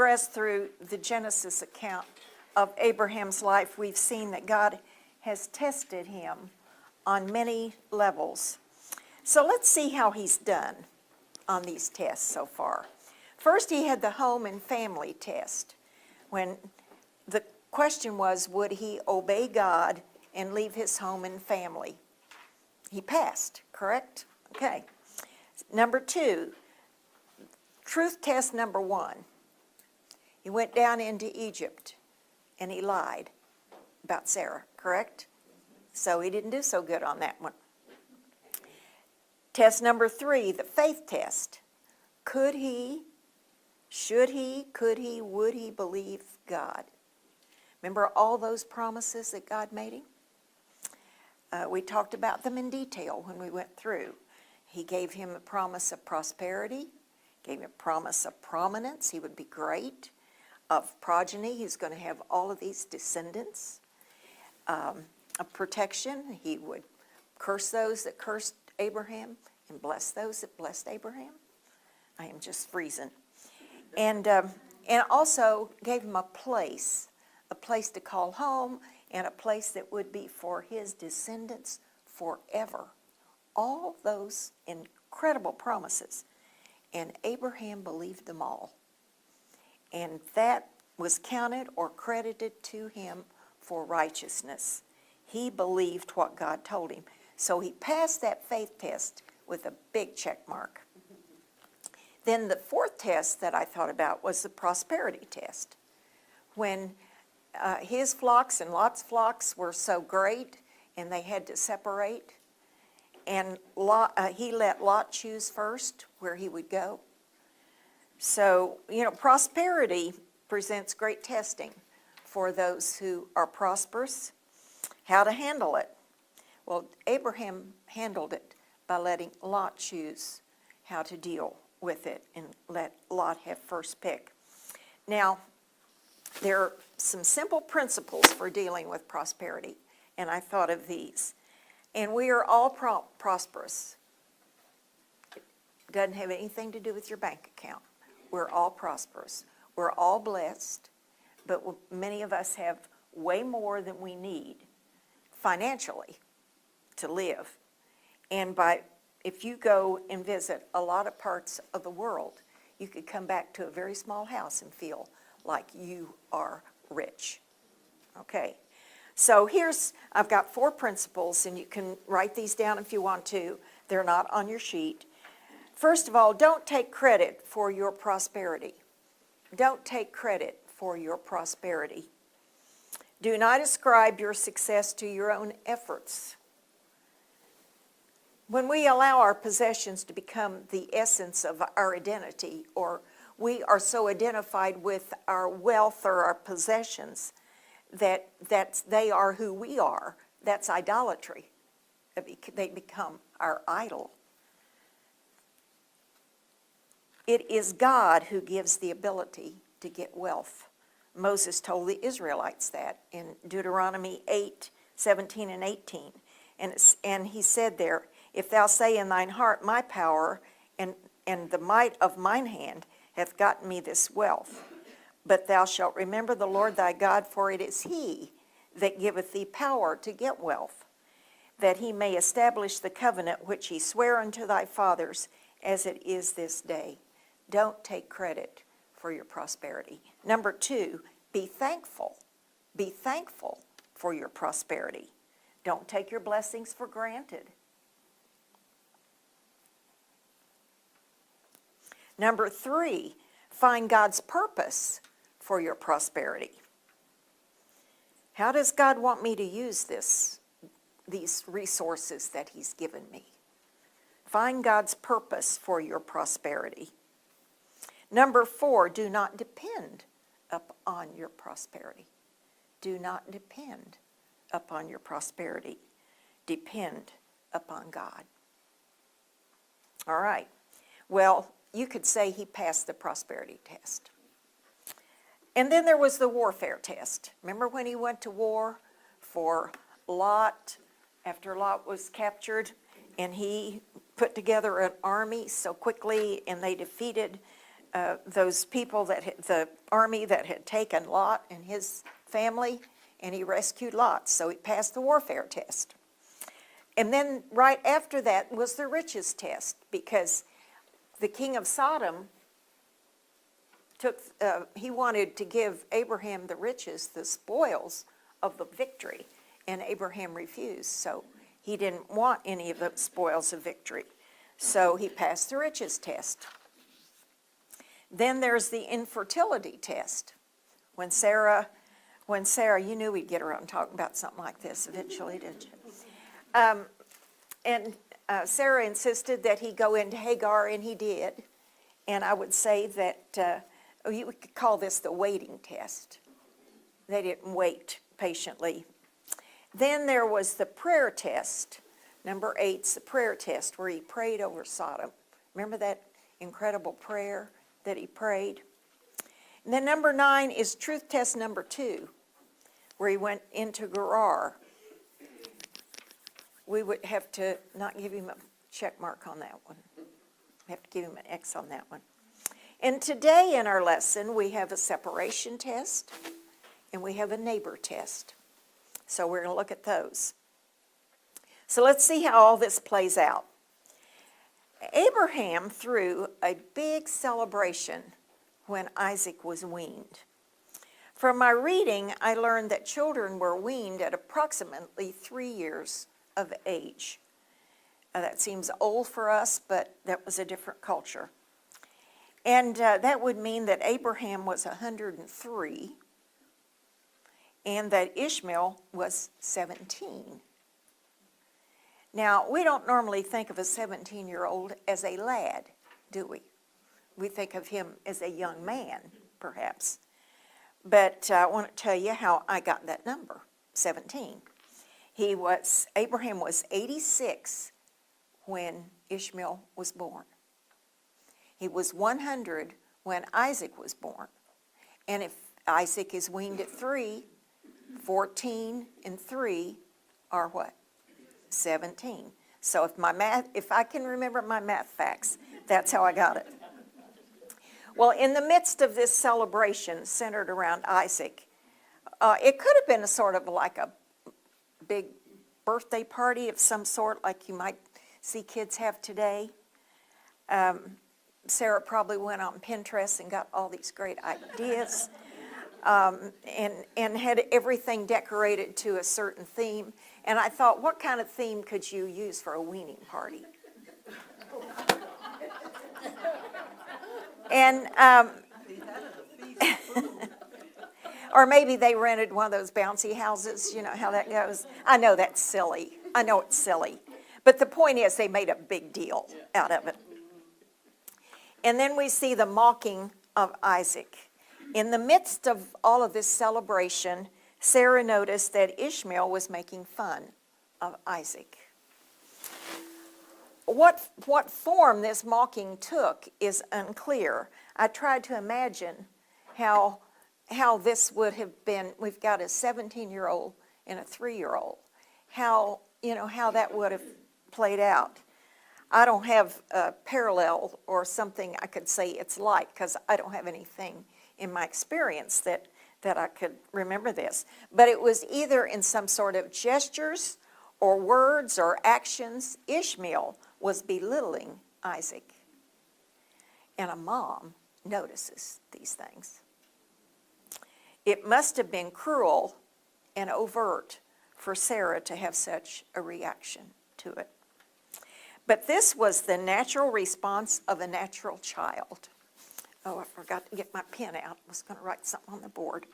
progress through the Genesis account of Abraham's life, we've seen that God has tested him on many levels. So let's see how he's done on these tests so far. First, he had the home and family test, when the question was, would he obey God and leave his home and family? He passed, correct? Okay. Number 2, truth test number 1. He went down into Egypt and he lied about Sarah, correct? So he didn't do so good on that one. Test number 3, the faith test. Could he, should he, could he, would he believe God? Remember all those promises that God made him? We talked about them in detail when we went through. He gave him a promise of prosperity, gave him a promise of prominence, he would be great, of progeny, he's going to have all of these descendants, of protection, he would curse those that cursed Abraham and bless those that blessed Abraham. I am just freezing. And also gave him a place to call home, and a place that would be for his descendants forever. All those incredible promises. And Abraham believed them all. And that was counted or credited to him for righteousness. He believed what God told him. So he passed that faith test with a big check mark. Then the 4th test that I thought about was the prosperity test. When his flocks and Lot's flocks were so great and they had to separate, and he let Lot choose first where he would go. So, prosperity presents great testing for those who are prosperous. How to handle it? Well, Abraham handled it by letting Lot choose how to deal with it and let Lot have first pick. Now, there are some simple principles for dealing with prosperity, and I thought of these. And we are all prosperous. It doesn't have anything to do with your bank account. We're all prosperous. We're all blessed, but many of us have way more than we need financially to live. And if you go and visit a lot of parts of the world, you could come back to a very small house and feel like you are rich. Okay. So I've got 4 principles, and you can write these down if you want to. They're not on your sheet. First of all, don't take credit for your prosperity. Don't take credit for your prosperity. Do not ascribe your success to your own efforts. When we allow our possessions to become the essence of our identity, or we are so identified with our wealth or our possessions that they are who we are, that's idolatry. They become our idol. It is God who gives the ability to get wealth. Moses told the Israelites that in Deuteronomy 8:17 and 18. And he said there, if thou say in thine heart, my power and the might of mine hand hath gotten me this wealth. But thou shalt remember the Lord thy God, for it is he that giveth thee power to get wealth, that he may establish the covenant which he sware unto thy fathers, as it is this day. Don't take credit for your prosperity. Number 2, be thankful. Be thankful for your prosperity. Don't take your blessings for granted. Number 3, find God's purpose for your prosperity. How does God want me to use these resources that he's given me? Find God's purpose for your prosperity. Number 4, do not depend upon your prosperity. Do not depend upon your prosperity. Depend upon God. All right. Well, you could say he passed the prosperity test. And then there was the warfare test. Remember when he went to war for Lot, after Lot was captured, and he put together an army so quickly, and they defeated those people the army that had taken Lot and his family, and he rescued Lot, so he passed the warfare test. And then right after that was the riches test, because the king of Sodom he wanted to give Abraham the riches, the spoils of the victory, and Abraham refused. So he didn't want any of the spoils of victory. So he passed the riches test. Then there's the infertility test. When Sarah, you knew we'd get around talking about something like this eventually, didn't you? Sarah insisted that he go into Hagar, and he did. And I would say that you could call this the waiting test. They didn't wait patiently. Then there was the prayer test. Number 8's the prayer test, where he prayed over Sodom. Remember that incredible prayer that he prayed? And then number 9 is truth test number 2, where he went into Gerar. We would have to not give him a check mark on that one. We have to give him an X on that one. And today in our lesson, we have a separation test, and we have a neighbor test. So we're going to look at those. So let's see how all this plays out. Abraham threw a big celebration when Isaac was weaned. From my reading, I learned that children were weaned at approximately 3 years of age. That seems old for us, but that was a different culture. And that would mean that Abraham was 103 and that Ishmael was 17. Now, we don't normally think of a 17-year-old as a lad, do we? We think of him as a young man, perhaps. But I want to tell you how I got that number, 17. Abraham was 86 when Ishmael was born. He was 100 when Isaac was born. And if Isaac is weaned at 3, 14 and 3 are what? 17. So if I can remember my math facts, that's how I got it. Well, in the midst of this celebration centered around Isaac, it could have been a sort of like a big birthday party of some sort, like you might see kids have today. Sarah probably went on Pinterest and got all these great ideas, and had everything decorated to a certain theme. And I thought, what kind of theme could you use for a weaning party? And or maybe they rented one of those bouncy houses. You know how that goes. I know that's silly. I know it's silly. But the point is, they made a big deal out of it. And then we see the mocking of Isaac. In the midst of all of this celebration, Sarah noticed that Ishmael was making fun of Isaac. What form this mocking took is unclear. I tried to imagine how this would have been. We've got a 17-year-old and a 3-year-old. How that would have played out. I don't have a parallel or something I could say it's like, because I don't have anything in my experience that I could remember this. But it was either in some sort of gestures or words or actions. Ishmael was belittling Isaac. And a mom notices these things. It must have been cruel and overt for Sarah to have such a reaction to it. But this was the natural response of a natural child. Oh, I forgot to get my pen out. I was going to write something on the board.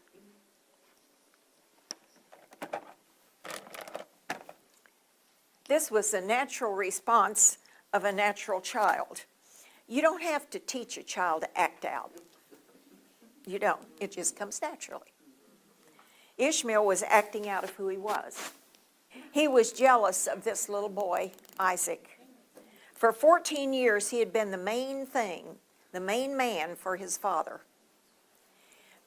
This was the natural response of a natural child. You don't have to teach a child to act out. You don't. It just comes naturally. Ishmael was acting out of who he was. He was jealous of this little boy, Isaac. For 14 years, he had been the main thing, the main man for his father.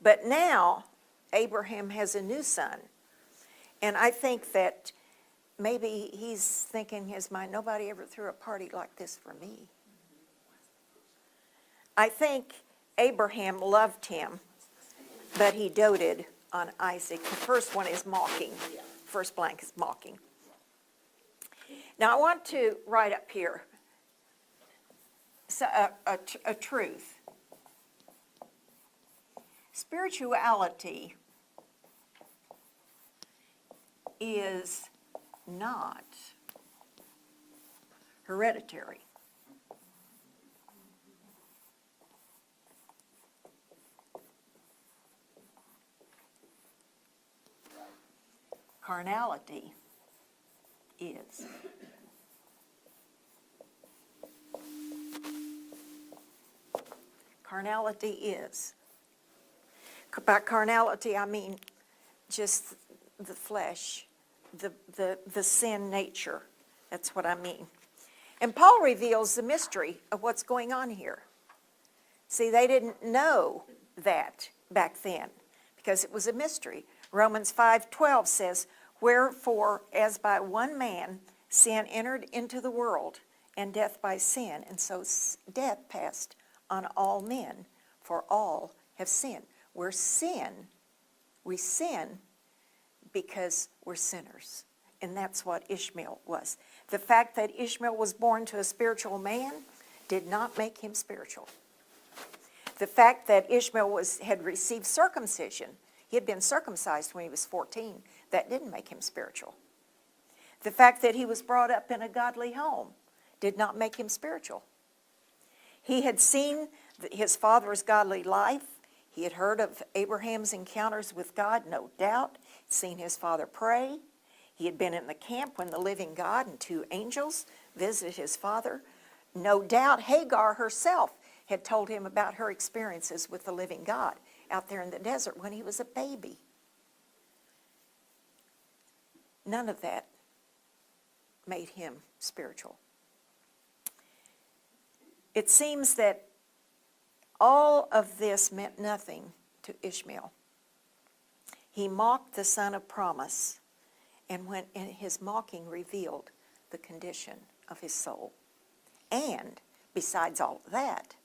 But now, Abraham has a new son. And I think that maybe he's thinking in his mind, nobody ever threw a party like this for me. I think Abraham loved him, but he doted on Isaac. The first one is mocking. First blank is mocking. Now I want to write up here a truth. Spirituality is not hereditary. Carnality is. Carnality is. By carnality, I mean just the flesh, the sin nature. That's what I mean. And Paul reveals the mystery of what's going on here. See, they didn't know that back then because it was a mystery. Romans 5:12 says, "Wherefore, as by one man sin entered into the world, and death by sin, and so death passed on all men, for all have sinned." We sin because we're sinners. And that's what Ishmael was. The fact that Ishmael was born to a spiritual man did not make him spiritual. The fact that Ishmael had received circumcision, he had been circumcised when he was 14, that didn't make him spiritual. The fact that he was brought up in a godly home did not make him spiritual. He had seen his father's godly life. He had heard of Abraham's encounters with God, no doubt. He'd seen his father pray. He had been in the camp when the living God and two angels visited his father. No doubt Hagar herself had told him about her experiences with the living God out there in the desert when he was a baby. None of that made him spiritual. It seems that all of this meant nothing to Ishmael. He mocked the son of promise, and his mocking revealed the condition of his soul. And besides all of that,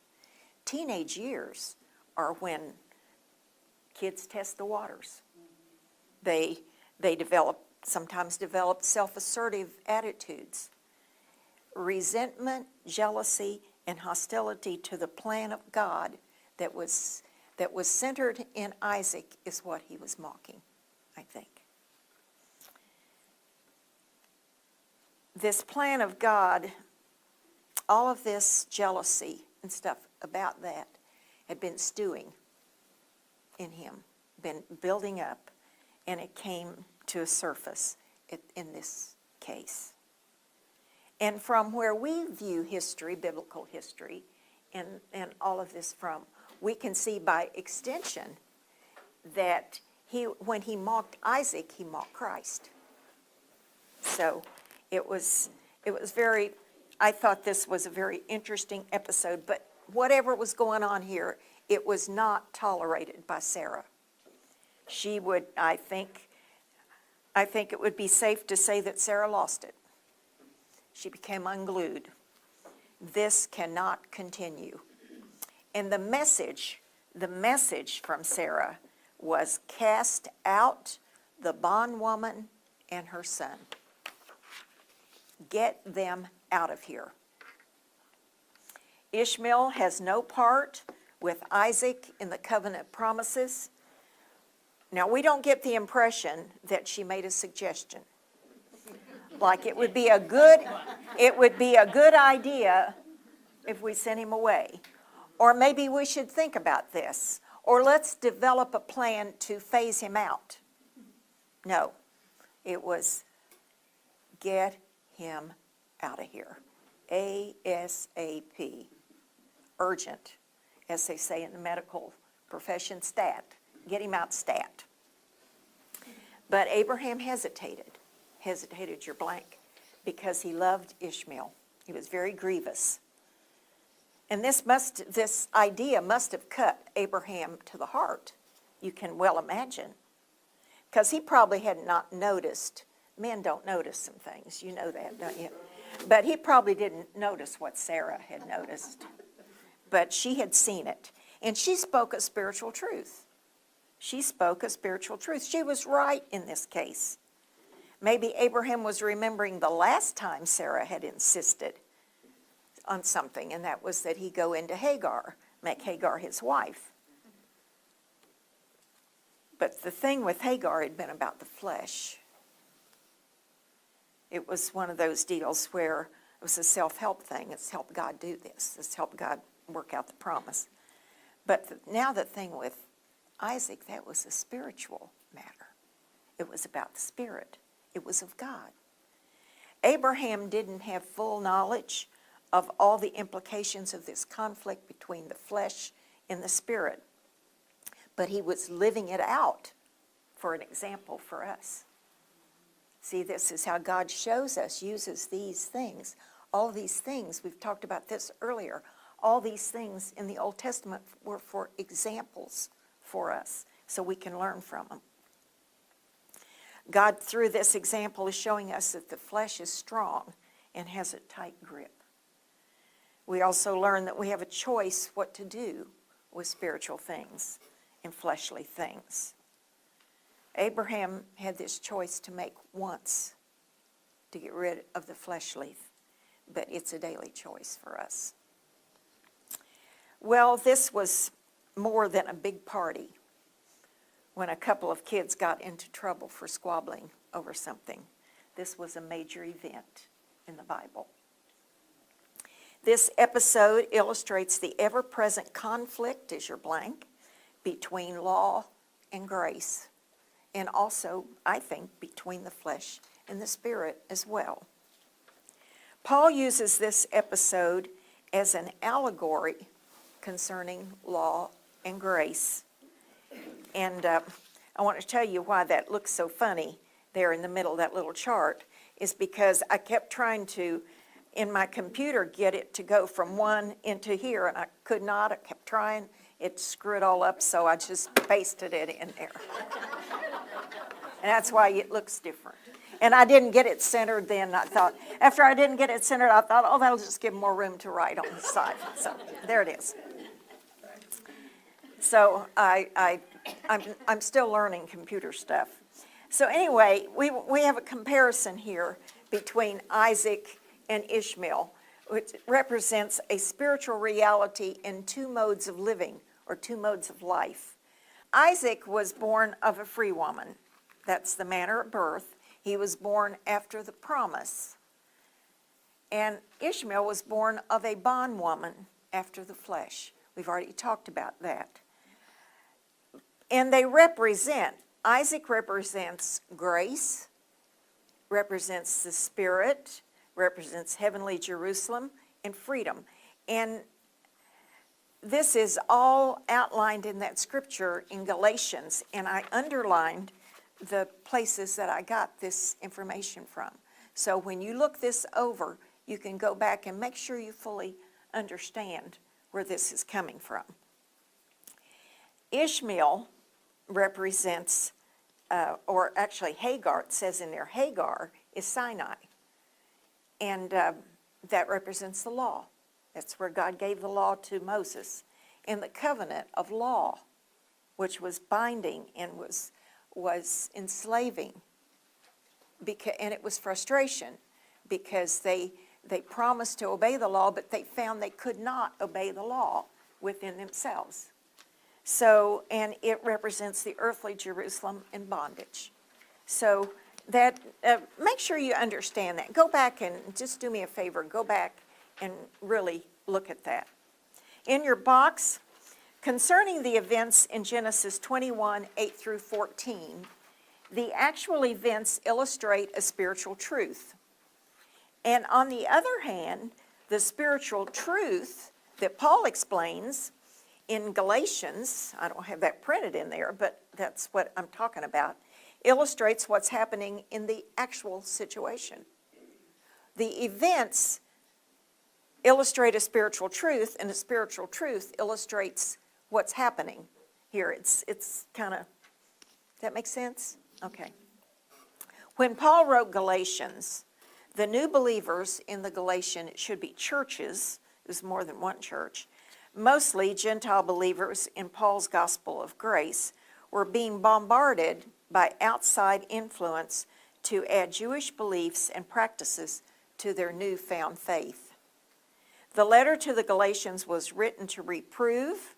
teenage years are when kids test the waters. They sometimes develop self-assertive attitudes. Resentment, jealousy, and hostility to the plan of God that was centered in Isaac is what he was mocking, I think. This plan of God, all of this jealousy and stuff about that had been stewing in him, been building up, and it came to a surface in this case. And from where we view history, biblical history, and all of this from, we can see by extension that when he mocked Isaac, he mocked Christ. So it was very, I thought this was a very interesting episode, but whatever was going on here, it was not tolerated by Sarah. She would, I think it would be safe to say that Sarah lost it. She became unglued. This cannot continue. And the message from Sarah was, cast out the bondwoman and her son. Get them out of here. Ishmael has no part with Isaac in the covenant promises. Now, we don't get the impression that she made a suggestion. Like it would be a good idea if we sent him away. Or maybe we should think about this. Or let's develop a plan to phase him out. No, it was get him out of here. ASAP. Urgent, as they say in the medical profession, stat. Get him out stat. But Abraham hesitated your blank, because he loved Ishmael. He was very grievous. And this idea must have cut Abraham to the heart. You can well imagine. Because he probably had not noticed. Men don't notice some things. You know that, don't you? But he probably didn't notice what Sarah had noticed. But she had seen it. And she spoke a spiritual truth. She spoke a spiritual truth. She was right in this case. Maybe Abraham was remembering the last time Sarah had insisted on something, and that was that he go into Hagar, make Hagar his wife. But the thing with Hagar had been about the flesh. It was one of those deals where it was a self-help thing. It's help God do this. It's help God work out the promise. But now the thing with Isaac, that was a spiritual matter. It was about the Spirit. It was of God. Abraham didn't have full knowledge of all the implications of this conflict between the flesh and the Spirit. But he was living it out for an example for us. See, this is how God shows us, uses these things. All these things, we've talked about this earlier, all these things in the Old Testament were for examples for us, so we can learn from them. God, through this example, is showing us that the flesh is strong and has a tight grip. We also learn that we have a choice what to do with spiritual things and fleshly things. Abraham had this choice to make once to get rid of the fleshly, but it's a daily choice for us. Well, this was more than a big party when a couple of kids got into trouble for squabbling over something. This was a major event in the Bible. This episode illustrates the ever-present conflict, as your blank, between law and grace, and also, I think, between the flesh and the Spirit as well. Paul uses this episode as an allegory concerning law and grace. And I want to tell you why that looks so funny there in the middle of that little chart, is because I kept trying to, in my computer, get it to go from one into here, and I could not. I kept trying. It screwed it all up, so I just pasted it in there. And that's why it looks different. And I didn't get it centered then. I thought, after I didn't get it centered, I thought, oh, that'll just give more room to write on the side. So there it is. So I'm still learning computer stuff. So anyway, we have a comparison here between Isaac and Ishmael, which represents a spiritual reality in two modes of living, or two modes of life. Isaac was born of a free woman. That's the manner of birth. He was born after the promise. And Ishmael was born of a bondwoman after the flesh. We've already talked about that. And they represent, Isaac represents grace, represents the Spirit, represents heavenly Jerusalem, and freedom. And this is all outlined in that scripture in Galatians, and I underlined the places that I got this information from. So when you look this over, you can go back and make sure you fully understand where this is coming from. Ishmael represents, or actually Hagar, it says in there, Hagar is Sinai. And that represents the law. That's where God gave the law to Moses. And the covenant of law, which was binding and was enslaving. And it was frustration because they promised to obey the law, but they found they could not obey the law within themselves. So, and it represents the earthly Jerusalem in bondage. So that, make sure you understand that. Go back and just do me a favor, go back and really look at that. In your box, concerning the events in Genesis 21, 8 through 14, the actual events illustrate a spiritual truth. And on the other hand, the spiritual truth that Paul explains in Galatians, I don't have that printed in there, but that's what I'm talking about, illustrates what's happening in the actual situation. The events illustrate a spiritual truth, and a spiritual truth illustrates what's happening here. It's kind of, that makes sense? Okay. When Paul wrote Galatians, the new believers in the Galatian, it should be churches, it was more than one church, Mostly Gentile believers in Paul's gospel of grace were being bombarded by outside influence to add Jewish beliefs and practices to their newfound faith. The letter to the Galatians was written to reprove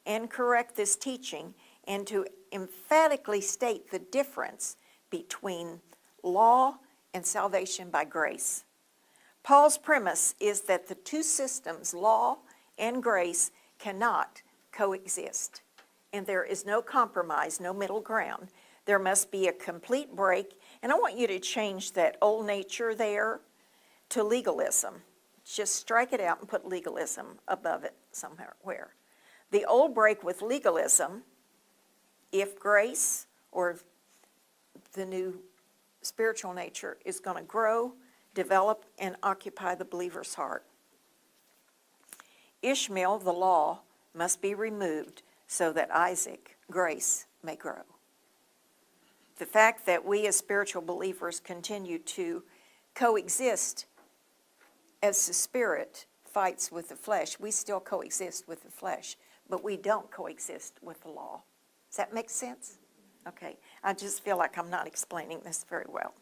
and correct this teaching and to emphatically state the difference between law and salvation by grace. Paul's premise is that the two systems, law and grace, cannot coexist, and there is no compromise, no middle ground. There must be a complete break, and I want you to change that old nature there to legalism. Just strike it out and put legalism above it somewhere. The old break with legalism, if grace or the new spiritual nature is going to grow, develop, and occupy the believer's heart. Ishmael, the law, must be removed so that Isaac, grace, may grow. The fact that we as spiritual believers continue to coexist as the Spirit fights with the flesh, we still coexist with the flesh, but we don't coexist with the law. Does that make sense? Okay, I just feel like I'm not explaining this very well.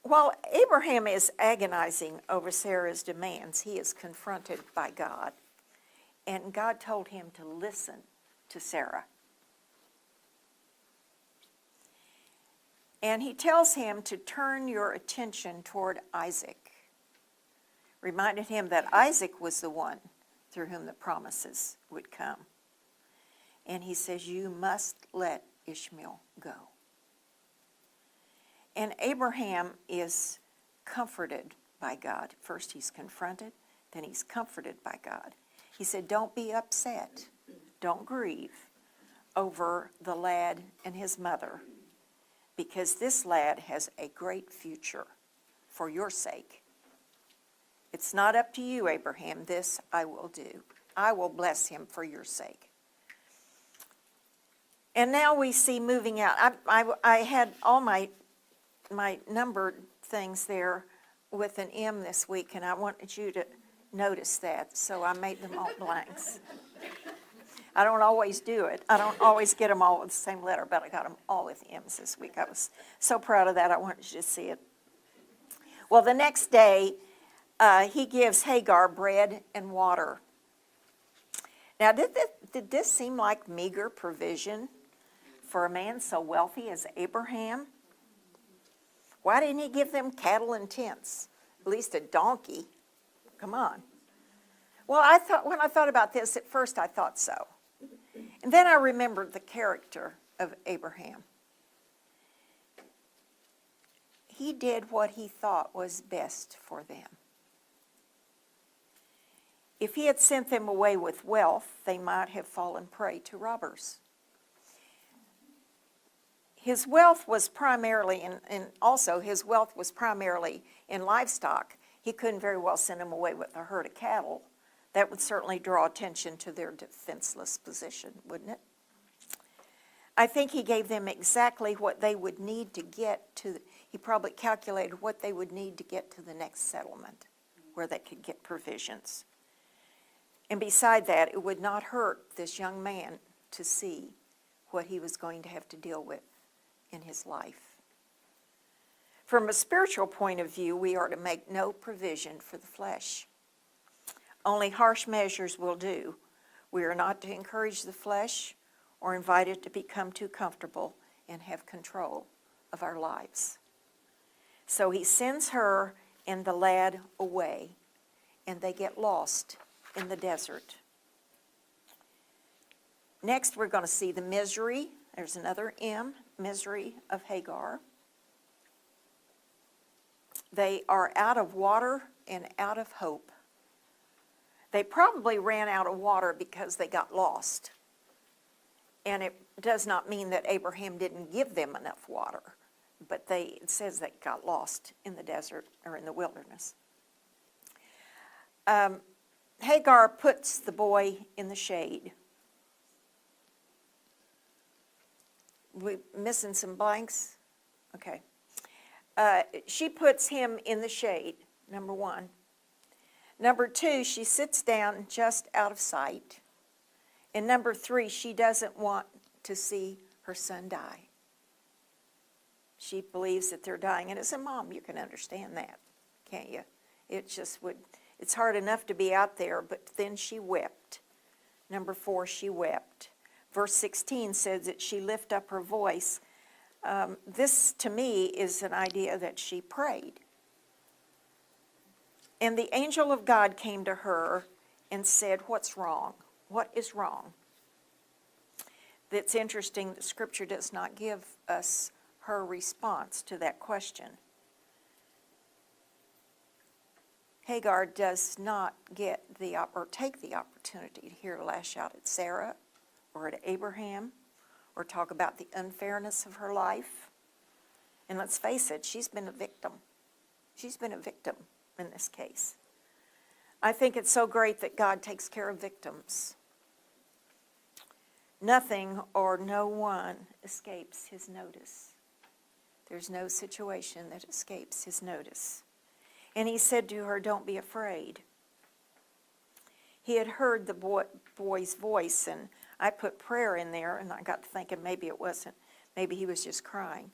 While Abraham is agonizing over Sarah's demands, he is confronted by God. And God told him to listen to Sarah. And he tells him to turn your attention toward Isaac. Reminded him that Isaac was the one through whom the promises would come. And he says, you must let Ishmael go. And Abraham is comforted by God. First he's confronted, then he's comforted by God. He said, don't be upset, don't grieve over the lad and his mother, because this lad has a great future for your sake. It's not up to you, Abraham. This I will do. I will bless him for your sake. And now we see moving out. I had all my numbered things there with an M this week, and I wanted you to notice that, so I made them all blanks. I don't always do it. I don't always get them all with the same letter, but I got them all with M's this week. I was so proud of that. I wanted you to see it. Well, the next day, he gives Hagar bread and water. Now, did this seem like meager provision for a man so wealthy as Abraham? Why didn't he give them cattle and tents? At least a donkey. Come on. Well, when I thought about this, at first I thought so. And then I remembered the character of Abraham. He did what he thought was best for them. If he had sent them away with wealth, they might have fallen prey to robbers. His wealth was primarily, and also his wealth was primarily in livestock. He couldn't very well send them away with a herd of cattle. That would certainly draw attention to their defenseless position, wouldn't it? I think he gave them exactly what they would need to get to, he probably calculated what they would need to get to the next settlement where they could get provisions. And beside that, it would not hurt this young man to see what he was going to have to deal with in his life. From a spiritual point of view, we are to make no provision for the flesh. Only harsh measures will do. We are not to encourage the flesh or invite it to become too comfortable and have control of our lives. So he sends her and the lad away, and they get lost in the desert. Next, we're going to see the misery. There's another M, misery of Hagar. They are out of water and out of hope. They probably ran out of water because they got lost. And it does not mean that Abraham didn't give them enough water, but it says they got lost in the desert or in the wilderness. Hagar puts the boy in the shade. We missing some blanks? Okay. She puts him in the shade, number one. Number 2, she sits down just out of sight. And number 3, she doesn't want to see her son die. She believes that they're dying. And as a mom, you can understand that, can't you? It's hard enough to be out there, but then she wept. Number 4, she wept. Verse 16 says that she lifted up her voice. This, to me, is an idea that she prayed. And the angel of God came to her and said, "What's wrong? What is wrong?" It's interesting that Scripture does not give us her response to that question. Hagar does not get or take the opportunity to hear lash out at Sarah or at Abraham or talk about the unfairness of her life. And let's face it, she's been a victim. She's been a victim in this case. I think it's so great that God takes care of victims. Nothing or no one escapes his notice. There's no situation that escapes his notice. And he said to her, "Don't be afraid." He had heard the boy's voice, and I put prayer in there, and I got to thinking maybe it wasn't. Maybe he was just crying.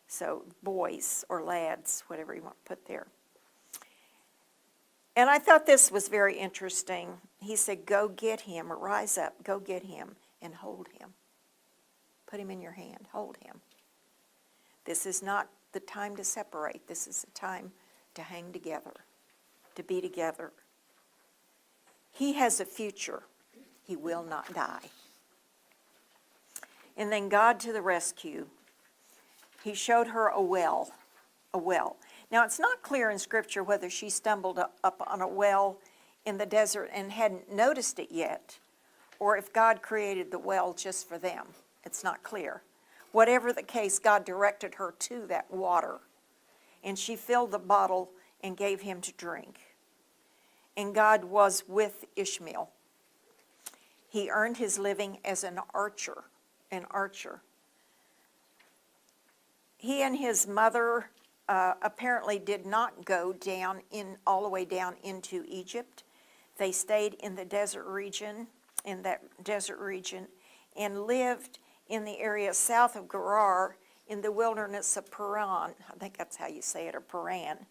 So boys or lads, whatever you want to put there. And I thought this was very interesting. He said, "Go get him," or "Rise up, go get him and hold him." Put him in your hand, hold him. This is not the time to separate. This is the time to hang together, to be together. He has a future. He will not die. And then God to the rescue. He showed her a well. Now, it's not clear in Scripture whether she stumbled up on a well in the desert and hadn't noticed it yet, or if God created the well just for them. It's not clear. Whatever the case, God directed her to that water, and she filled the bottle and gave him to drink. And God was with Ishmael. He earned his living as an archer. He and his mother apparently did not go all the way down into Egypt. They stayed in that desert region, and lived in the area south of Gerar in the wilderness of Paran. I think that's how you say it, or Paran,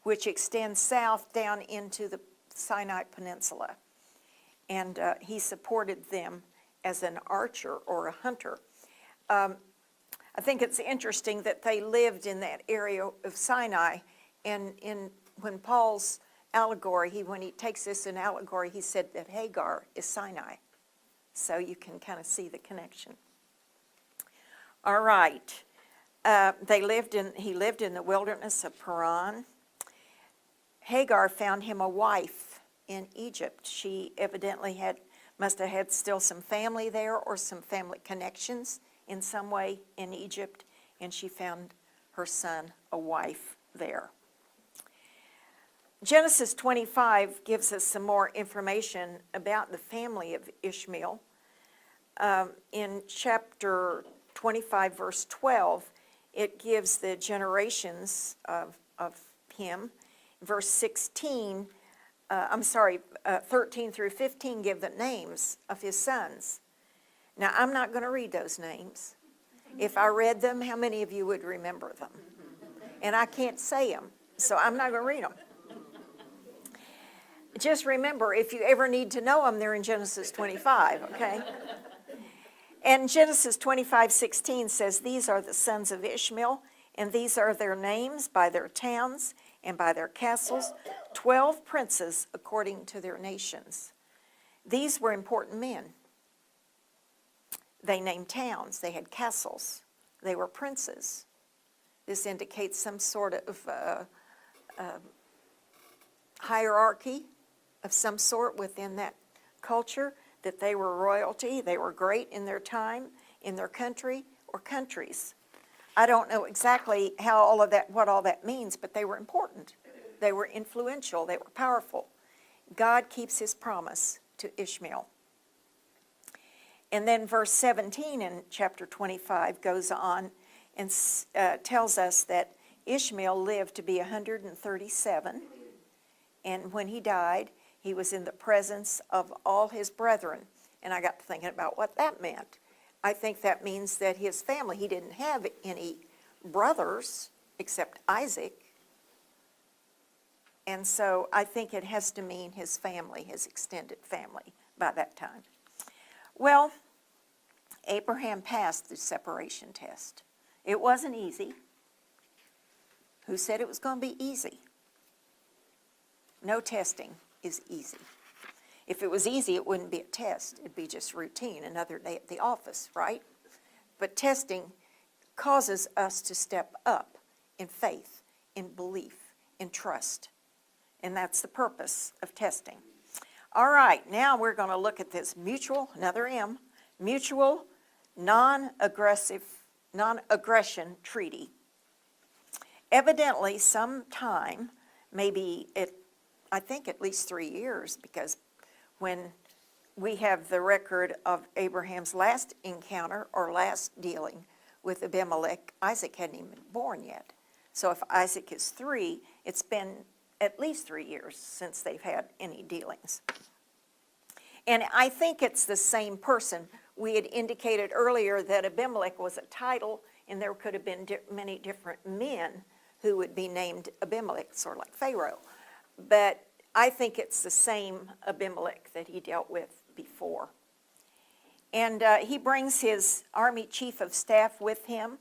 which extends south down into the Sinai Peninsula. And he supported them as an archer or a hunter. I think it's interesting that they lived in that area of Sinai, and when Paul's allegory, when he takes this in allegory, he said that Hagar is Sinai. So you can kind of see the connection. All right. He lived in the wilderness of Paran. Hagar found him a wife in Egypt. She evidently must have had still some family there or some family connections in some way in Egypt, and she found her son a wife there. Genesis 25 gives us some more information about the family of Ishmael. In chapter 25, verse 12, it gives the generations of him. Verse 13 through 15 give the names of his sons. Now, I'm not going to read those names. If I read them, how many of you would remember them? And I can't say them, so I'm not going to read them. Just remember, if you ever need to know them, they're in Genesis 25, okay? And Genesis 25:16 says, "These are the sons of Ishmael, and these are their names by their towns and by their castles, 12 princes according to their nations." These were important men. They named towns. They had castles. They were princes. This indicates some sort of hierarchy of some sort within that culture, that they were royalty. They were great in their time, in their country, or countries. I don't know exactly what all that means, but they were important. They were influential. They were powerful. God keeps his promise to Ishmael. And then verse 17 in chapter 25 goes on and tells us that Ishmael lived to be 137, And when he died, he was in the presence of all his brethren. And I got to thinking about what that meant. I think that means that his family, he didn't have any brothers except Isaac. And so I think it has to mean his family, his extended family by that time. Well, Abraham passed the separation test. It wasn't easy. Who said it was going to be easy? No testing is easy. If it was easy, it wouldn't be a test. It'd be just routine, another day at the office, right? But testing causes us to step up in faith, in belief, in trust. And that's the purpose of testing. All right, now we're going to look at this mutual, another M, mutual non-aggression treaty. Evidently, sometime, maybe I think at least 3 years, because when we have the record of Abraham's last encounter or last dealing with Abimelech, Isaac hadn't even been born yet. So if Isaac is 3, it's been at least 3 years since they've had any dealings. And I think it's the same person. We had indicated earlier that Abimelech was a title, and there could have been many different men who would be named Abimelech, sort of like Pharaoh. But I think it's the same Abimelech that he dealt with before. And he brings his army chief of staff with him,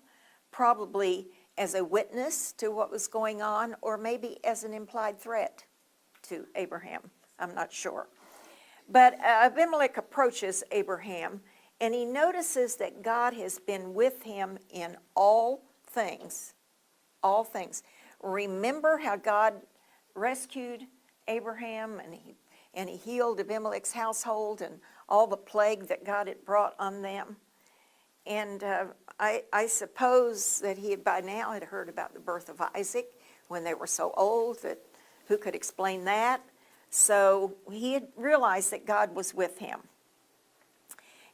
probably as a witness to what was going on, or maybe as an implied threat to Abraham. I'm not sure. But Abimelech approaches Abraham, and he notices that God has been with him in all things. All things. Remember how God rescued Abraham, and he healed Abimelech's household and all the plague that God had brought on them. And I suppose that he had by now had heard about the birth of Isaac when they were so old that who could explain that? So he had realized that God was with him.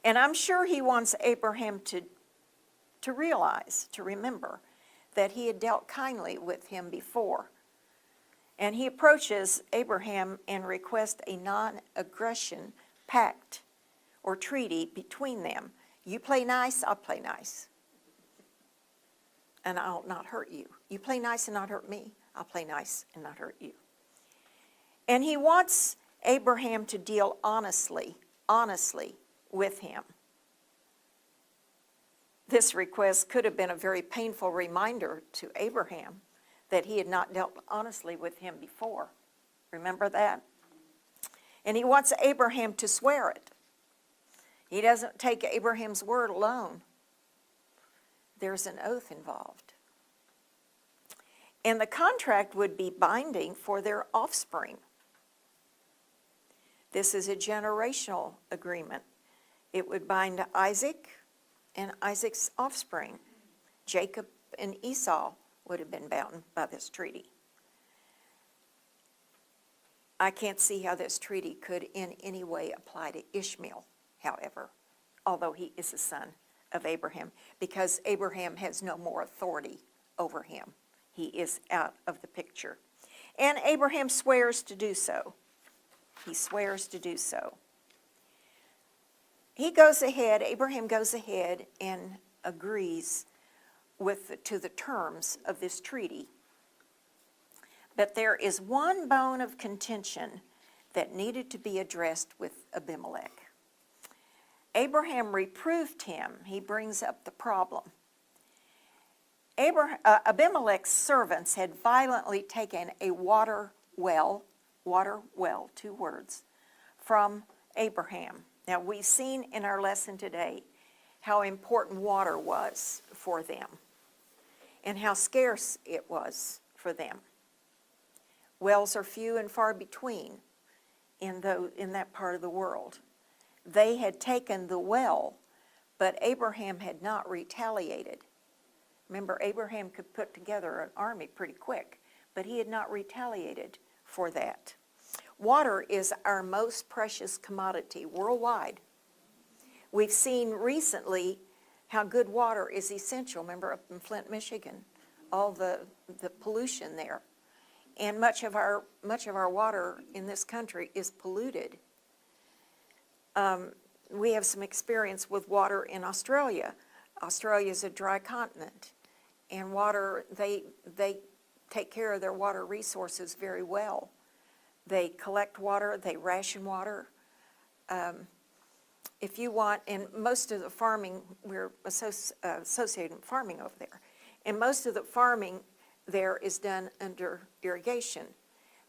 And I'm sure he wants Abraham to realize, to remember, that he had dealt kindly with him before. And he approaches Abraham and requests a non-aggression pact or treaty between them. You play nice, I'll play nice. And I'll not hurt you. You play nice and not hurt me, I'll play nice and not hurt you. And he wants Abraham to deal honestly with him. This request could have been a very painful reminder to Abraham that he had not dealt honestly with him before. Remember that? And he wants Abraham to swear it. He doesn't take Abraham's word alone. There's an oath involved. And the contract would be binding for their offspring. This is a generational agreement. It would bind Isaac and Isaac's offspring. Jacob and Esau would have been bound by this treaty. I can't see how this treaty could in any way apply to Ishmael, however, although he is a son of Abraham, because Abraham has no more authority over him. He is out of the picture. And Abraham swears to do so. He swears to do so. Abraham goes ahead and agrees to the terms of this treaty. But there is one bone of contention that needed to be addressed with Abimelech. Abraham reproved him. He brings up the problem. Abimelech's servants had violently taken a water well, 2 words, from Abraham. Now, we've seen in our lesson today how important water was for them and how scarce it was for them. Wells are few and far between in that part of the world. They had taken the well, but Abraham had not retaliated. Remember, Abraham could put together an army pretty quick, but he had not retaliated for that. Water is our most precious commodity worldwide. We've seen recently how good water is essential. Remember up in Flint, Michigan, all the pollution there. And much of our water in this country is polluted. We have some experience with water in Australia. Australia is a dry continent, and water, they take care of their water resources very well. They collect water, they ration water. If you want, and most of the farming, we're associated with farming over there, and most of the farming there is done under irrigation,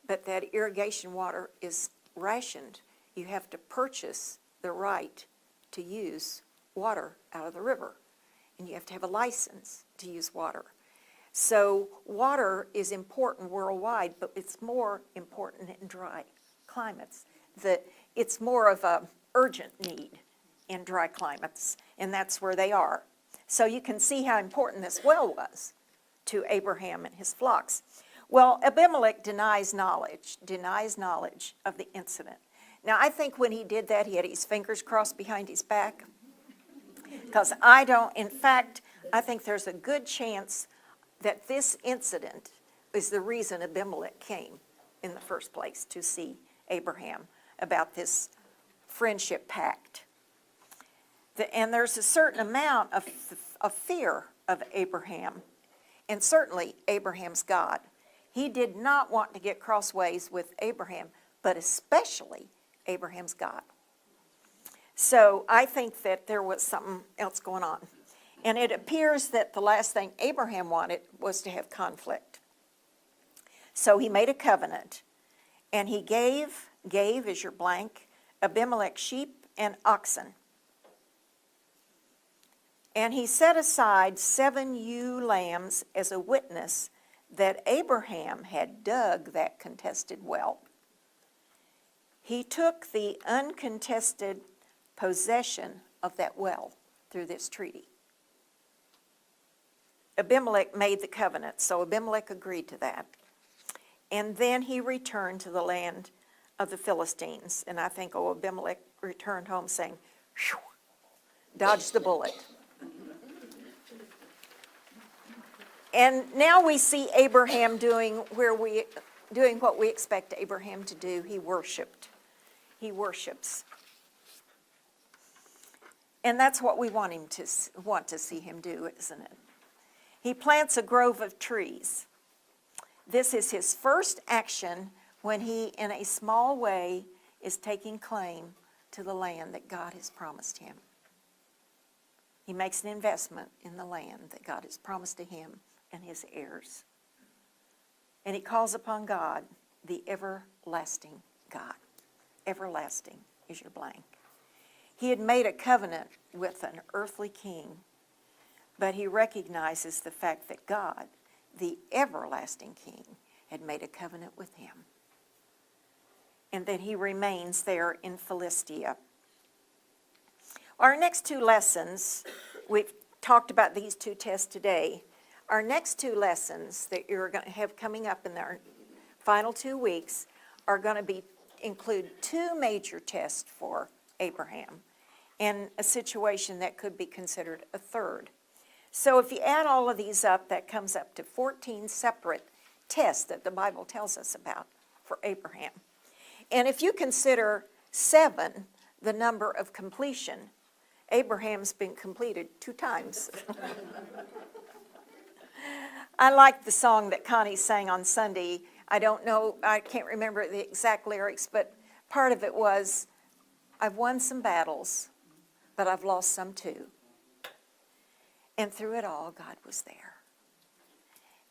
but that irrigation water is rationed. You have to purchase the right to use water out of the river, and you have to have a license to use water. So water is important worldwide, but it's more important in dry climates. It's more of a urgent need in dry climates, and that's where they are. So you can see how important this well was to Abraham and his flocks. Well, Abimelech denies knowledge of the incident. Now, I think when he did that, he had his fingers crossed behind his back, because in fact, I think there's a good chance that this incident is the reason Abimelech came in the first place to see Abraham about this friendship pact. And there's a certain amount of fear of Abraham, and certainly Abraham's God. He did not want to get crossways with Abraham, but especially Abraham's God. So I think that there was something else going on. And it appears that the last thing Abraham wanted was to have conflict. So he made a covenant, and he gave as your blank, Abimelech sheep and oxen. And he set aside 7 ewe lambs as a witness that Abraham had dug that contested well. He took the uncontested possession of that well through this treaty. Abimelech made the covenant, so Abimelech agreed to that. And then he returned to the land of the Philistines. And I think Abimelech returned home saying, "Phew, dodged the bullet." And now we see Abraham doing what we expect Abraham to do. He worshipped. He worships. And that's what we want to see him do, isn't it? He plants a grove of trees. This is his first action when he, in a small way, is taking claim to the land that God has promised him. He makes an investment in the land that God has promised to him and his heirs. And he calls upon God, the everlasting God. Everlasting is your blank. He had made a covenant with an earthly king, but he recognizes the fact that God, the everlasting king, had made a covenant with him. And that he remains there in Philistia. Our next 2 lessons, we've talked about these 2 tests today. Our next 2 lessons that you're going to have coming up in our final 2 weeks are going to include 2 major tests for Abraham and a situation that could be considered a third. So if you add all of these up, that comes up to 14 separate tests that the Bible tells us about for Abraham. And if you consider 7 the number of completion, Abraham's been completed 2 times. I like the song that Connie sang on Sunday. I can't remember the exact lyrics, but part of it was, I've won some battles, but I've lost some too. And through it all, God was there.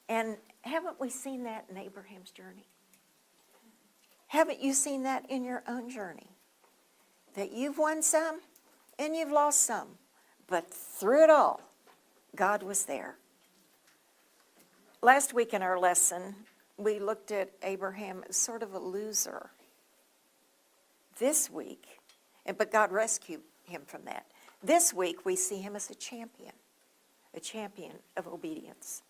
And haven't we seen that in Abraham's journey? Haven't you seen that in your own journey? That you've won some and you've lost some, but through it all, God was there. Last week in our lesson, we looked at Abraham as sort of a loser. This week, but God rescued him from that. This week, we see him as a champion of obedience.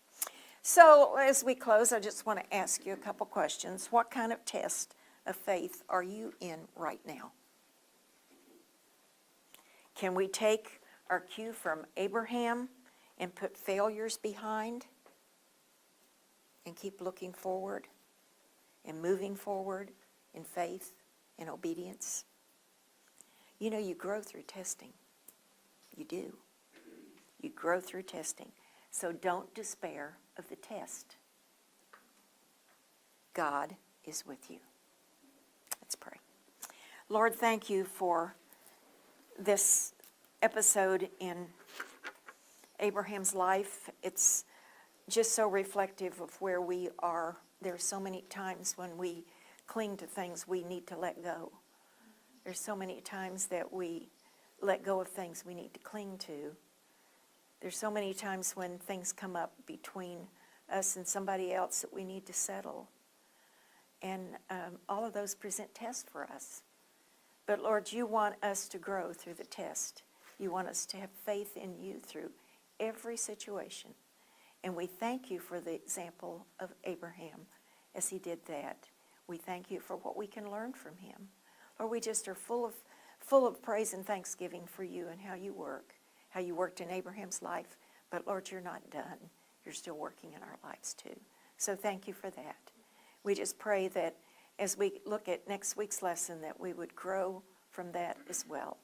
So as we close, I just want to ask you a couple questions. What kind of test of faith are you in right now? Can we take our cue from Abraham and put failures behind and keep looking forward? and moving forward in faith and obedience. You know, you grow through testing. You do. You grow through testing. So don't despair of the test. God is with you. Let's pray. Lord, thank you for this episode in Abraham's life. It's just so reflective of where we are. There's so many times when we cling to things we need to let go. There's so many times that we let go of things we need to cling to. There's so many times when things come up between us and somebody else that we need to settle. And all of those present tests for us. But Lord, you want us to grow through the test. You want us to have faith in you through every situation. And we thank you for the example of Abraham as he did that. We thank you for what we can learn from him. Lord, we just are full of praise and thanksgiving for you and how you work, how you worked in Abraham's life. But Lord, you're not done. You're still working in our lives too. So thank you for that. We just pray that as we look at next week's lesson that we would grow from that as well.